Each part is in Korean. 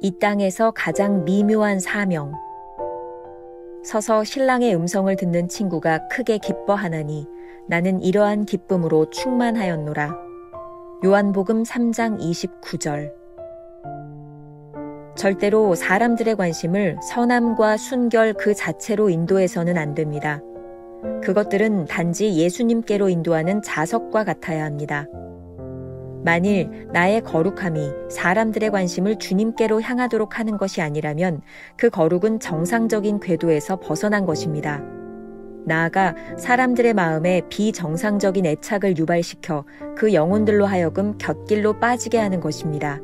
이 땅에서 가장 미묘한 사명. 서서 신랑의 음성을 듣는 친구가 크게 기뻐하나니 나는 이러한 기쁨으로 충만하였노라. 요한복음 3장 29절. 절대로 사람들의 관심을 선함과 순결 그 자체로 인도해서는 안 됩니다. 그것들은 단지 예수님께로 인도하는 자석과 같아야 합니다. 만일 나의 거룩함이 사람들의 관심을 주님께로 향하도록 하는 것이 아니라면 그 거룩은 정상적인 궤도에서 벗어난 것입니다. 나아가 사람들의 마음에 비정상적인 애착을 유발시켜 그 영혼들로 하여금 곁길로 빠지게 하는 것입니다.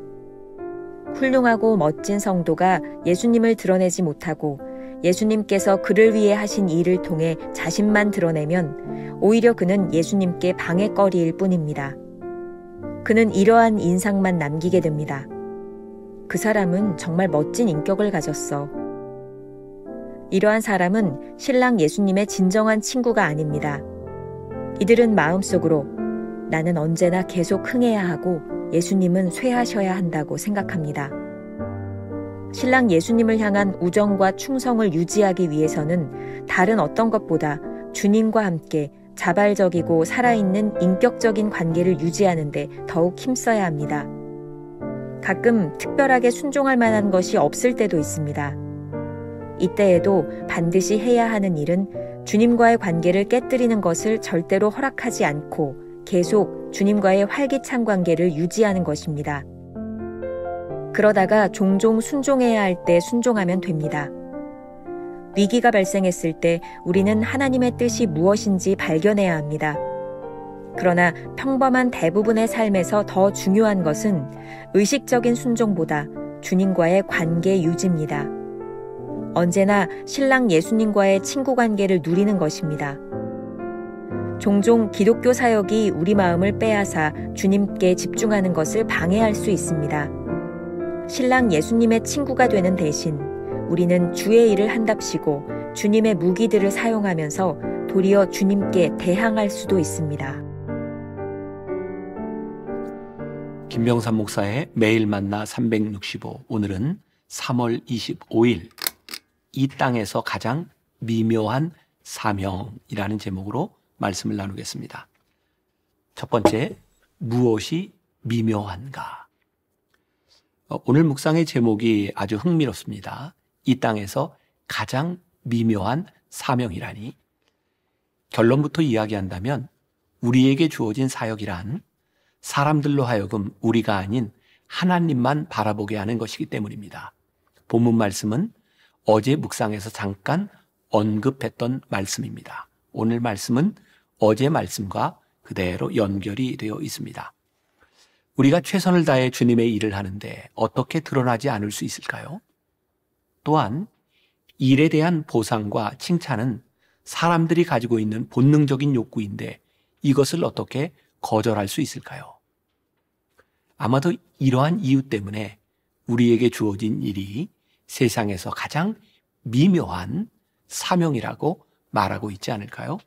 훌륭하고 멋진 성도가 예수님을 드러내지 못하고 예수님께서 그를 위해 하신 일을 통해 자신만 드러내면 오히려 그는 예수님께 방해거리일 뿐입니다. 그는 이러한 인상만 남기게 됩니다. 그 사람은 정말 멋진 인격을 가졌어. 이러한 사람은 신랑 예수님의 진정한 친구가 아닙니다. 이들은 마음속으로 나는 언제나 계속 흥해야 하고 예수님은 쇠하셔야 한다고 생각합니다. 신랑 예수님을 향한 우정과 충성을 유지하기 위해서는 다른 어떤 것보다 주님과 함께 자발적이고 살아있는 인격적인 관계를 유지하는 데 더욱 힘써야 합니다. 가끔 특별하게 순종할 만한 것이 없을 때도 있습니다. 이때에도 반드시 해야 하는 일은 주님과의 관계를 깨뜨리는 것을 절대로 허락하지 않고 계속 주님과의 활기찬 관계를 유지하는 것입니다. 그러다가 종종 순종해야 할 때 순종하면 됩니다. 위기가 발생했을 때 우리는 하나님의 뜻이 무엇인지 발견해야 합니다. 그러나 평범한 대부분의 삶에서 더 중요한 것은 의식적인 순종보다 주님과의 관계 유지입니다. 언제나 신랑 예수님과의 친구 관계를 누리는 것입니다. 종종 기독교 사역이 우리 마음을 빼앗아 주님께 집중하는 것을 방해할 수 있습니다. 신랑 예수님의 친구가 되는 대신 우리는 주의 일을 한답시고 주님의 무기들을 사용하면서 도리어 주님께 대항할 수도 있습니다. 김병삼 목사의 매일 만나 365, 오늘은 3월 25일 이 땅에서 가장 미묘한 사명이라는 제목으로 말씀을 나누겠습니다. 첫 번째, 무엇이 미묘한가? 오늘 묵상의 제목이 아주 흥미롭습니다. 이 땅에서 가장 미묘한 사명이라니. 결론부터 이야기한다면 우리에게 주어진 사역이란 사람들로 하여금 우리가 아닌 하나님만 바라보게 하는 것이기 때문입니다. 본문 말씀은 어제 묵상에서 잠깐 언급했던 말씀입니다. 오늘 말씀은 어제 말씀과 그대로 연결이 되어 있습니다. 우리가 최선을 다해 주님의 일을 하는데 어떻게 드러나지 않을 수 있을까요? 또한 일에 대한 보상과 칭찬은 사람들이 가지고 있는 본능적인 욕구인데 이것을 어떻게 거절할 수 있을까요? 아마도 이러한 이유 때문에 우리에게 주어진 일이 세상에서 가장 미묘한 사명이라고 말하고 있지 않을까요?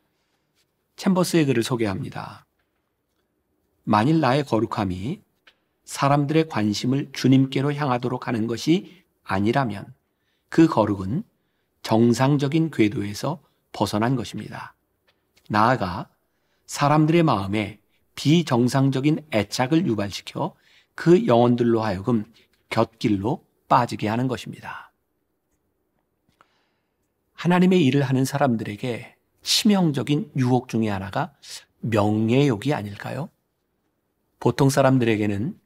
챔버스의 글을 소개합니다. 만일 나의 거룩함이 사람들의 관심을 주님께로 향하도록 하는 것이 아니라면 그 거룩은 정상적인 궤도에서 벗어난 것입니다. 나아가 사람들의 마음에 비정상적인 애착을 유발시켜 그 영혼들로 하여금 곁길로 빠지게 하는 것입니다. 하나님의 일을 하는 사람들에게 치명적인 유혹 중에 하나가 명예욕이 아닐까요? 보통 사람들에게는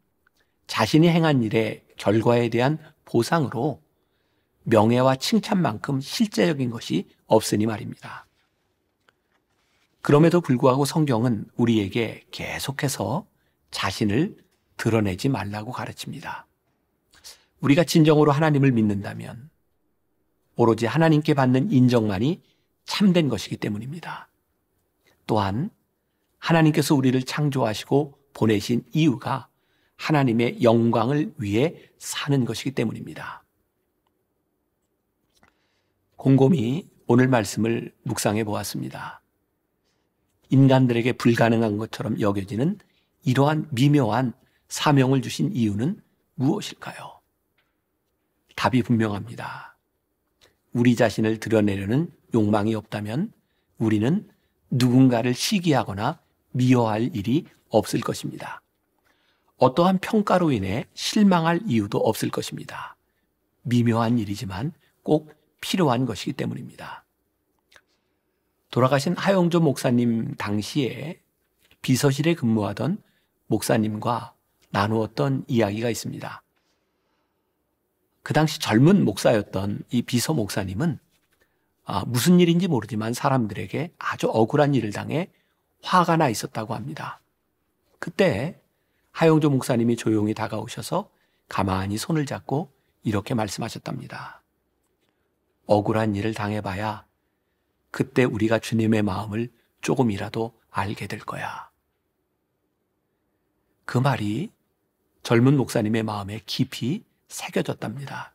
자신이 행한 일의 결과에 대한 보상으로 명예와 칭찬만큼 실제적인 것이 없으니 말입니다. 그럼에도 불구하고 성경은 우리에게 계속해서 자신을 드러내지 말라고 가르칩니다. 우리가 진정으로 하나님을 믿는다면 오로지 하나님께 받는 인정만이 참된 것이기 때문입니다. 또한 하나님께서 우리를 창조하시고 보내신 이유가 하나님의 영광을 위해 사는 것이기 때문입니다. 곰곰이 오늘 말씀을 묵상해 보았습니다. 인간들에게 불가능한 것처럼 여겨지는 이러한 미묘한 사명을 주신 이유는 무엇일까요? 답이 분명합니다. 우리 자신을 드러내려는 욕망이 없다면 우리는 누군가를 시기하거나 미워할 일이 없을 것입니다. 어떠한 평가로 인해 실망할 이유도 없을 것입니다. 미묘한 일이지만 꼭 필요한 것이기 때문입니다. 돌아가신 하영조 목사님 당시에 비서실에 근무하던 목사님과 나누었던 이야기가 있습니다. 그 당시 젊은 목사였던 이 비서 목사님은 무슨 일인지 모르지만 사람들에게 아주 억울한 일을 당해 화가 나 있었다고 합니다. 그때 하영조 목사님이 조용히 다가오셔서 가만히 손을 잡고 이렇게 말씀하셨답니다. 억울한 일을 당해봐야 그때 우리가 주님의 마음을 조금이라도 알게 될 거야. 그 말이 젊은 목사님의 마음에 깊이 새겨졌답니다.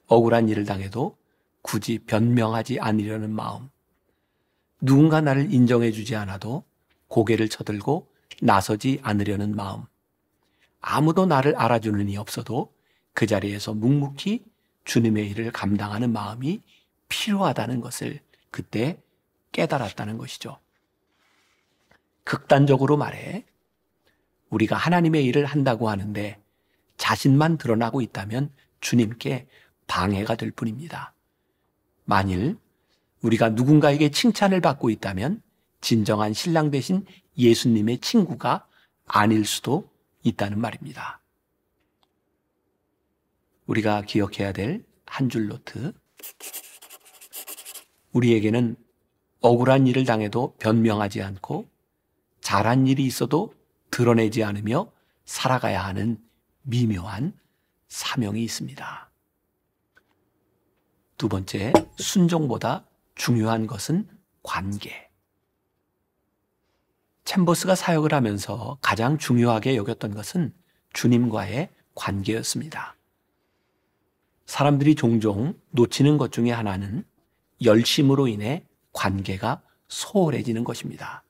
억울한 일을 당해도 굳이 변명하지 않으려는 마음, 누군가 나를 인정해 주지 않아도 고개를 쳐들고 나서지 않으려는 마음, 아무도 나를 알아주는 이 없어도 그 자리에서 묵묵히 주님의 일을 감당하는 마음이 필요하다는 것을 그때 깨달았다는 것이죠. 극단적으로 말해 우리가 하나님의 일을 한다고 하는데 자신만 드러나고 있다면 주님께 방해가 될 뿐입니다. 만일 우리가 누군가에게 칭찬을 받고 있다면 진정한 신랑 되신 예수님의 친구가 아닐 수도 있다는 말입니다. 우리가 기억해야 될 한 줄 노트. 우리에게는 억울한 일을 당해도 변명하지 않고 잘한 일이 있어도 드러내지 않으며 살아가야 하는 미묘한 사명이 있습니다. 두 번째, 순종보다 중요한 것은 관계. 챔버스가 사역을 하면서 가장 중요하게 여겼던 것은 주님과의 관계였습니다. 사람들이 종종 놓치는 것 중에 하나는 열심으로 인해 관계가 소홀해지는 것입니다.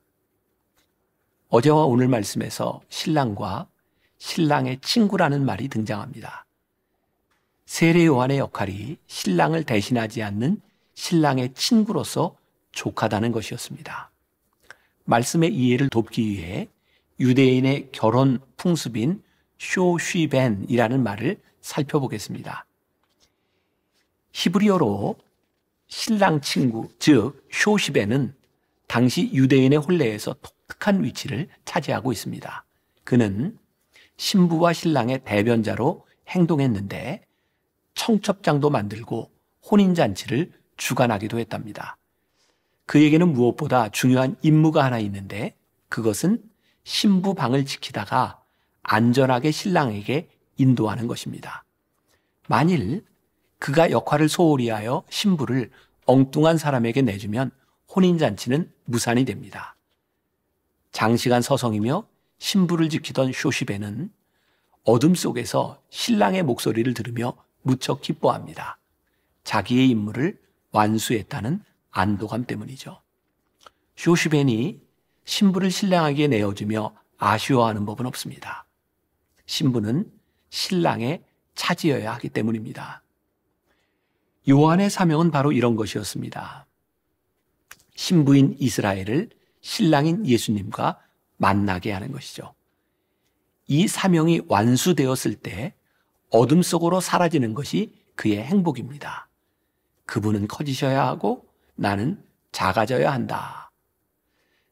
어제와 오늘 말씀에서 신랑과 신랑의 친구라는 말이 등장합니다. 세례 요한의 역할이 신랑을 대신하지 않는 신랑의 친구로서 족하다는 것이었습니다. 말씀의 이해를 돕기 위해 유대인의 결혼 풍습인 쇼쉬벤이라는 말을 살펴보겠습니다. 히브리어로 신랑 친구, 즉 쇼시벤은 당시 유대인의 혼례에서 독특한 위치를 차지하고 있습니다. 그는 신부와 신랑의 대변자로 행동했는데 청첩장도 만들고 혼인잔치를 주관하기도 했답니다. 그에게는 무엇보다 중요한 임무가 하나 있는데 그것은 신부 방을 지키다가 안전하게 신랑에게 인도하는 것입니다. 만일 그가 역할을 소홀히 하여 신부를 엉뚱한 사람에게 내주면 혼인잔치는 무산이 됩니다. 장시간 서성이며 신부를 지키던 쇼시베는 어둠 속에서 신랑의 목소리를 들으며 무척 기뻐합니다. 자기의 임무를 완수했다는 안도감 때문이죠. 쇼시벤이 신부를 신랑에게 내어주며 아쉬워하는 법은 없습니다. 신부는 신랑의 차지여야 하기 때문입니다. 요한의 사명은 바로 이런 것이었습니다. 신부인 이스라엘을 신랑인 예수님과 만나게 하는 것이죠. 이 사명이 완수되었을 때 어둠 속으로 사라지는 것이 그의 행복입니다. 그분은 커지셔야 하고 나는 작아져야 한다.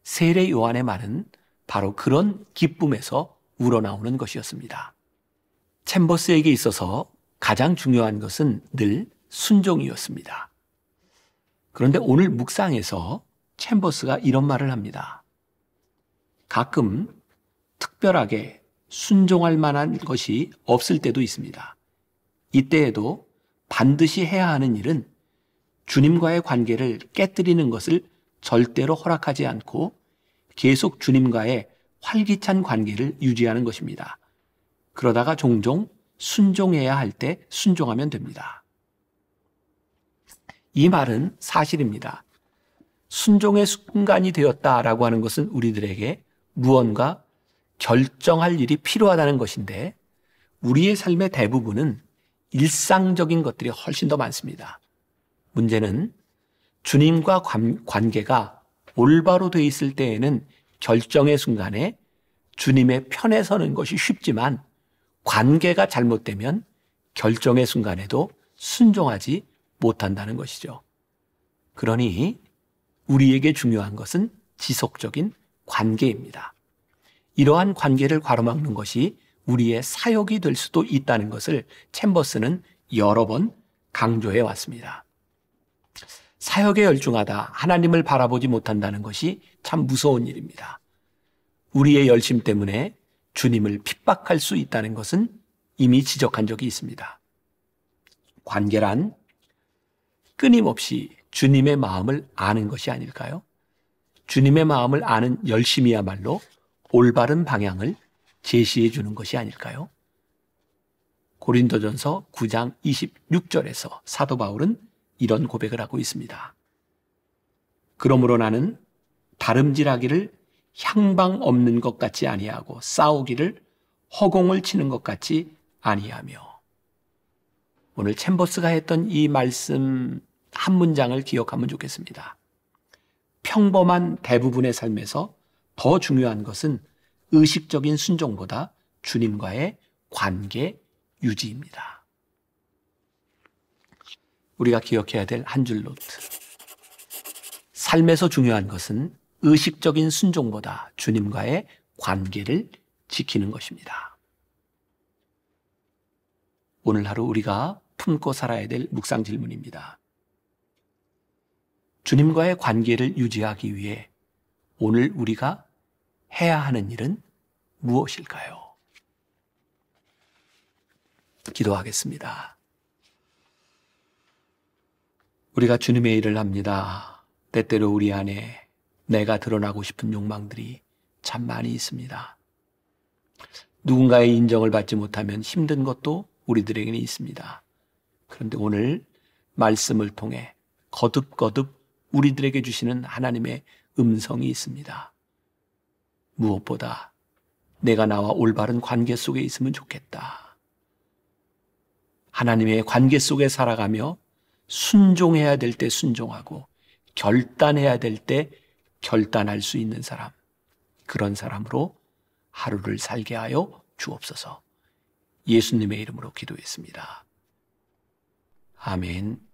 세례 요한의 말은 바로 그런 기쁨에서 우러나오는 것이었습니다. 챔버스에게 있어서 가장 중요한 것은 늘 순종이었습니다. 그런데 오늘 묵상에서 챔버스가 이런 말을 합니다. 가끔 특별하게 순종할 만한 것이 없을 때도 있습니다. 이때에도 반드시 해야 하는 일은 주님과의 관계를 깨뜨리는 것을 절대로 허락하지 않고 계속 주님과의 활기찬 관계를 유지하는 것입니다. 그러다가 종종 순종해야 할 때 순종하면 됩니다. 이 말은 사실입니다. 순종의 순간이 되었다라고 하는 것은 우리들에게 무언가 결정할 일이 필요하다는 것인데 우리의 삶의 대부분은 일상적인 것들이 훨씬 더 많습니다. 문제는 주님과 관계가 올바로 돼 있을 때에는 결정의 순간에 주님의 편에 서는 것이 쉽지만 관계가 잘못되면 결정의 순간에도 순종하지 못한다는 것이죠. 그러니 우리에게 중요한 것은 지속적인 관계입니다. 이러한 관계를 가로막는 것이 우리의 사역이 될 수도 있다는 것을 챔버스는 여러 번 강조해 왔습니다. 사역에 열중하다 하나님을 바라보지 못한다는 것이 참 무서운 일입니다. 우리의 열심 때문에 주님을 핍박할 수 있다는 것은 이미 지적한 적이 있습니다. 관계란 끊임없이 주님의 마음을 아는 것이 아닐까요? 주님의 마음을 아는 열심이야말로 올바른 방향을 제시해 주는 것이 아닐까요? 고린도전서 9장 26절에서 사도 바울은 이런 고백을 하고 있습니다. 그러므로 나는 다름질하기를 향방 없는 것 같이 아니하고 싸우기를 허공을 치는 것 같이 아니하며. 오늘 챔버스가 했던 이 말씀 한 문장을 기억하면 좋겠습니다. 평범한 대부분의 삶에서 더 중요한 것은 의식적인 순종보다 주님과의 관계 유지입니다. 우리가 기억해야 될 한 줄 노트. 삶에서 중요한 것은 의식적인 순종보다 주님과의 관계를 지키는 것입니다. 오늘 하루 우리가 품고 살아야 될 묵상 질문입니다. 주님과의 관계를 유지하기 위해 오늘 우리가 해야 하는 일은 무엇일까요? 기도하겠습니다. 우리가 주님의 일을 합니다. 때때로 우리 안에 내가 드러나고 싶은 욕망들이 참 많이 있습니다. 누군가의 인정을 받지 못하면 힘든 것도 우리들에게는 있습니다. 그런데 오늘 말씀을 통해 거듭거듭 우리들에게 주시는 하나님의 음성이 있습니다. 무엇보다 내가 나와 올바른 관계 속에 있으면 좋겠다. 하나님의 관계 속에 살아가며 순종해야 될 때 순종하고 결단해야 될 때 결단할 수 있는 사람, 그런 사람으로 하루를 살게 하여 주옵소서. 예수님의 이름으로 기도했습니다. 아멘.